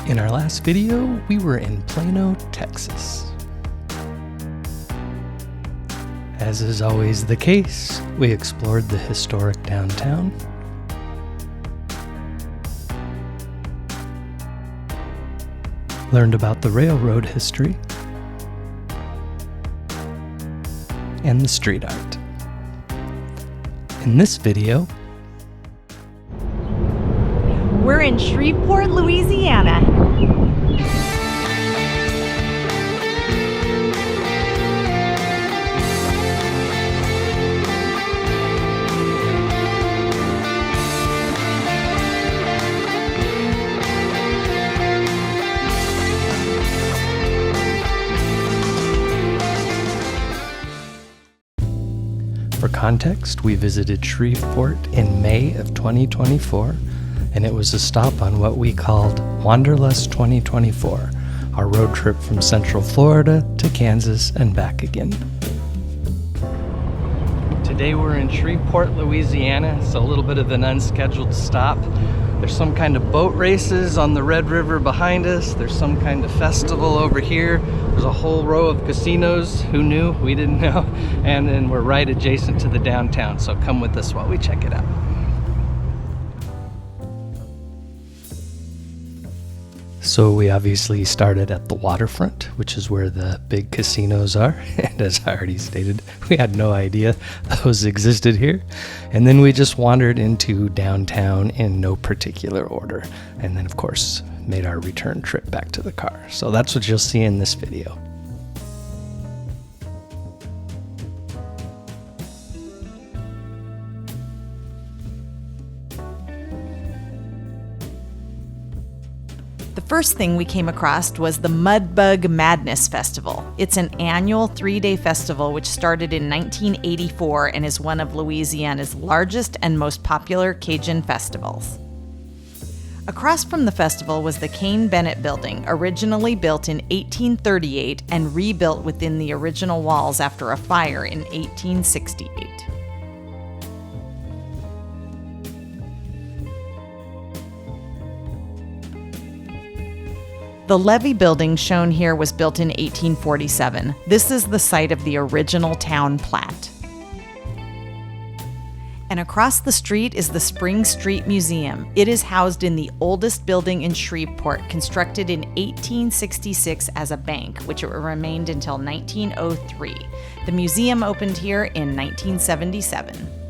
In our last video, we were in Plano, Texas. As is always the case, we explored the historic downtown, learned about the railroad history, and the street art. In this video, we're in Shreveport, Louisiana. For context, we visited Shreveport in May of 2024, and it was a stop on what we called Wanderlust 2024, our road trip from Central Florida to Kansas and back again. Today we're in Shreveport, Louisiana. It's a little bit of an unscheduled stop. There's some kind of boat races on the Red River behind us. There's some kind of festival over here. There's a whole row of casinos. Who knew? We didn't know. And then we're right adjacent to the downtown. So come with us while we check it out. So we obviously started at the waterfront, which is where the big casinos are. And as I already stated, we had no idea those existed here. And then we just wandered into downtown in no particular order. And then, of course, made our return trip back to the car. So that's what you'll see in this video. The first thing we came across was the Mudbug Madness Festival. It's an annual 3-day festival which started in 1984 and is one of Louisiana's largest and most popular Cajun festivals. Across from the festival was the Kane Bennett Building, originally built in 1838 and rebuilt within the original walls after a fire in 1868. The Levee Building shown here was built in 1847. This is the site of the original town plat. And across the street is the Spring Street Museum. It is housed in the oldest building in Shreveport, constructed in 1866 as a bank, which it remained until 1903. The museum opened here in 1977.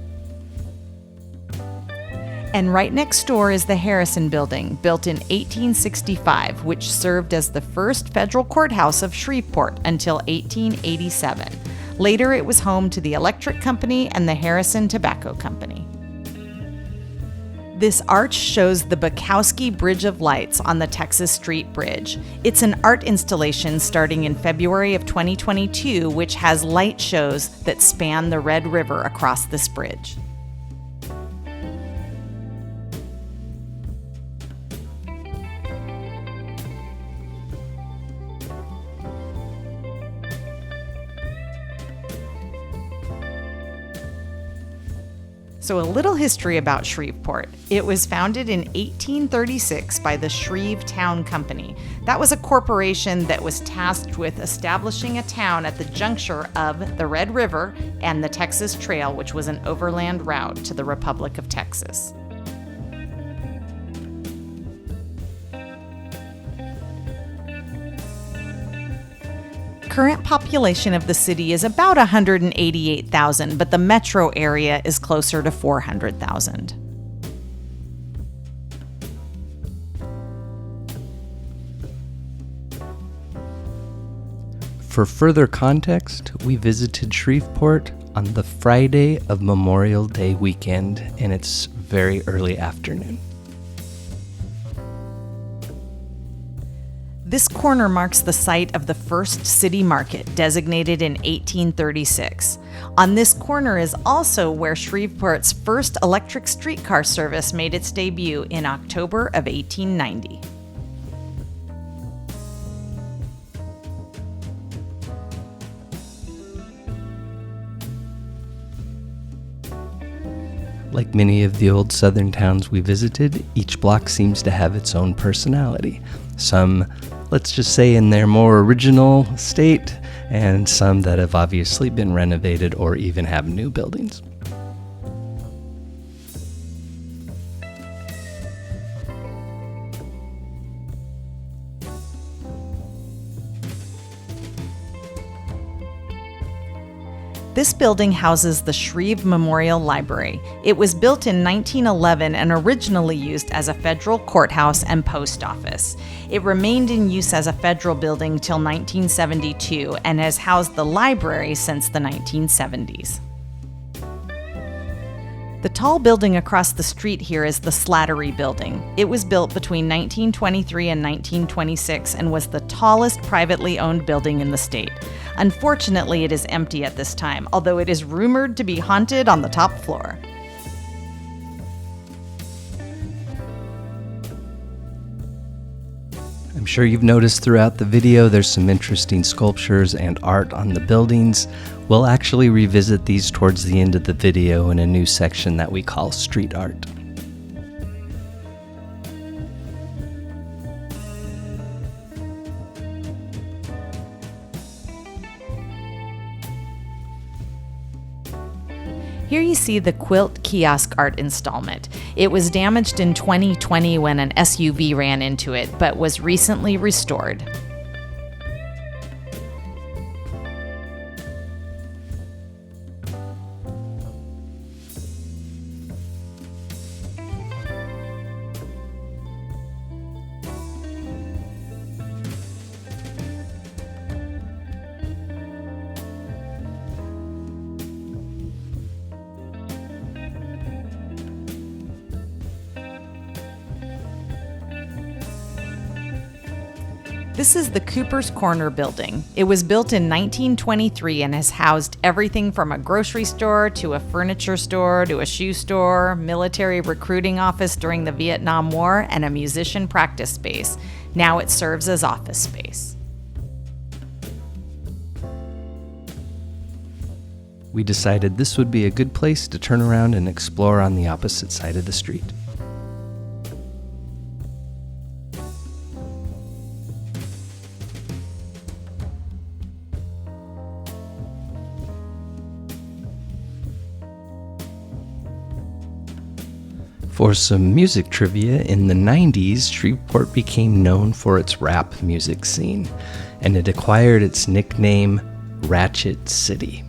And right next door is the Harrison Building, built in 1865, which served as the first federal courthouse of Shreveport until 1887. Later, it was home to the Electric Company and the Harrison Tobacco Company. This arch shows the Bukowski Bridge of Lights on the Texas Street Bridge. It's an art installation starting in February of 2022, which has light shows that span the Red River across this bridge. So a little history about Shreveport. It was founded in 1836 by the Shreve Town Company. That was a corporation that was tasked with establishing a town at the juncture of the Red River and the Texas Trail, which was an overland route to the Republic of Texas. Current population of the city is about 188,000, but the metro area is closer to 400,000. For further context, we visited Shreveport on the Friday of Memorial Day weekend, and it's very early afternoon. This corner marks the site of the first city market, designated in 1836. On this corner is also where Shreveport's first electric streetcar service made its debut in October of 1890. Like many of the old southern towns we visited, each block seems to have its own personality. Some, let's just say, in their more original state, and some that have obviously been renovated or even have new buildings. This building houses the Shreve Memorial Library. It was built in 1911 and originally used as a federal courthouse and post office. It remained in use as a federal building till 1972 and has housed the library since the 1970s. The tall building across the street here is the Slattery Building. It was built between 1923 and 1926 and was the tallest privately owned building in the state. Unfortunately, it is empty at this time, although it is rumored to be haunted on the top floor. I'm sure you've noticed throughout the video there's some interesting sculptures and art on the buildings. We'll actually revisit these towards the end of the video in a new section that we call Street Art. Here you see the Quilt Kiosk art installment. It was damaged in 2020 when an SUV ran into it, but was recently restored. This is the Cooper's Corner building. It was built in 1923 and has housed everything from a grocery store to a furniture store to a shoe store, military recruiting office during the Vietnam War, and a musician practice space. Now it serves as office space. We decided this would be a good place to turn around and explore on the opposite side of the street. For some music trivia, in the 90s, Shreveport became known for its rap music scene, and it acquired its nickname, Ratchet City.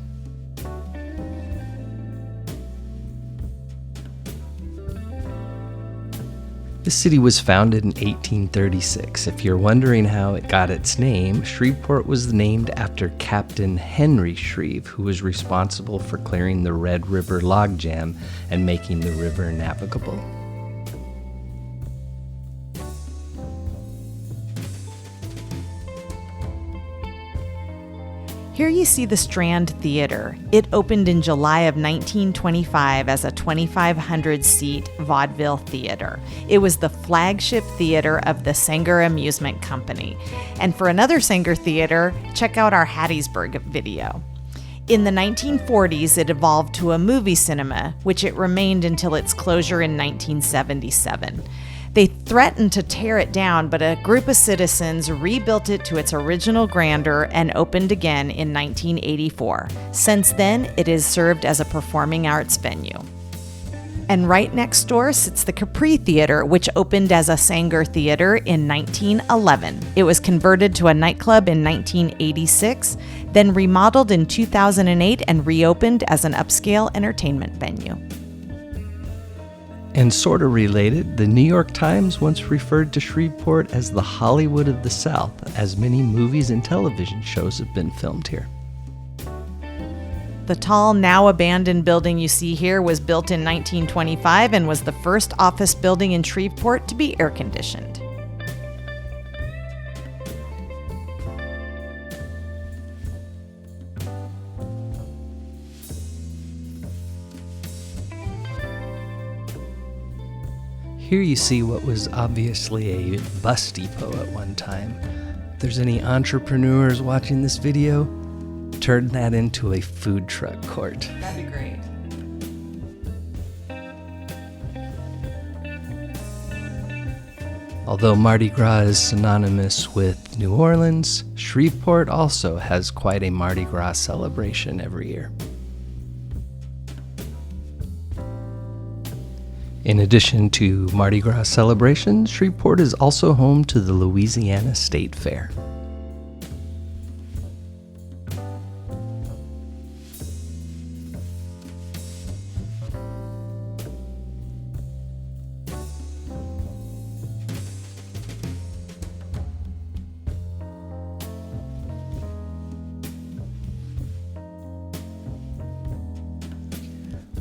This city was founded in 1836. If you're wondering how it got its name, Shreveport was named after Captain Henry Shreve, who was responsible for clearing the Red River logjam and making the river navigable. Here you see the Strand Theater. It opened in July of 1925 as a 2,500-seat vaudeville theater. It was the flagship theater of the Sanger Amusement Company. And for another Sanger theater, check out our Hattiesburg video. In the 1940s, it evolved to a movie cinema, which it remained until its closure in 1977. They threatened to tear it down, but a group of citizens rebuilt it to its original grandeur and opened again in 1984. Since then, it has served as a performing arts venue. And right next door sits the Capri Theater, which opened as a Sanger Theater in 1911. It was converted to a nightclub in 1986, then remodeled in 2008 and reopened as an upscale entertainment venue. And sort of related, the New York Times once referred to Shreveport as the Hollywood of the South, as many movies and television shows have been filmed here. The tall, now abandoned building you see here was built in 1925 and was the first office building in Shreveport to be air-conditioned. Here you see what was obviously a bus depot at one time. If there's any entrepreneurs watching this video, turn that into a food truck court. That'd be great. Although Mardi Gras is synonymous with New Orleans, Shreveport also has quite a Mardi Gras celebration every year. In addition to Mardi Gras celebrations, Shreveport is also home to the Louisiana State Fair.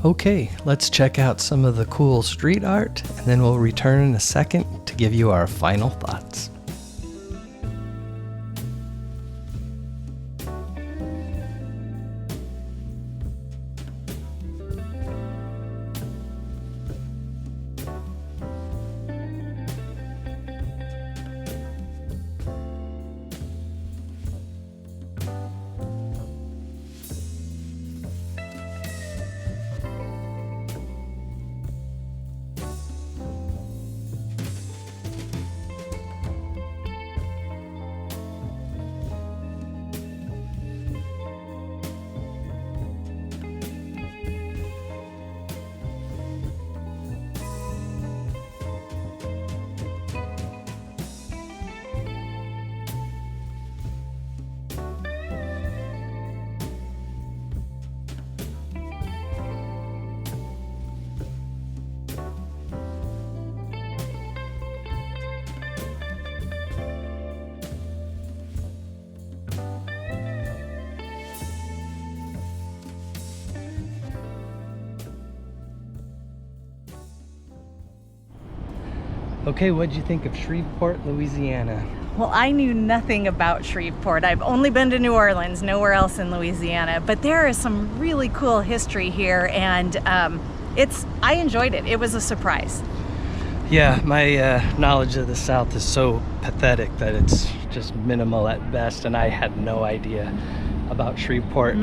Okay, let's check out some of the cool street art, and then we'll return in a second to give you our final thoughts. Okay, what'd you think of Shreveport, Louisiana? Well, I knew nothing about Shreveport. I've only been to New Orleans, nowhere else in Louisiana, but there is some really cool history here, and I enjoyed it. It was a surprise. Yeah, my knowledge of the South is so pathetic that it's just minimal at best, and I had no idea about Shreveport.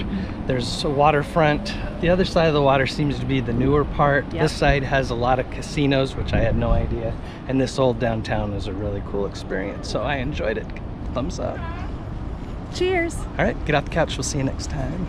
There's a waterfront. The other side of the water seems to be the newer part. Yep. This side has a lot of casinos, which I had no idea. And this old downtown was a really cool experience. So I enjoyed it. Thumbs up. Cheers. All right, get off the couch. We'll see you next time.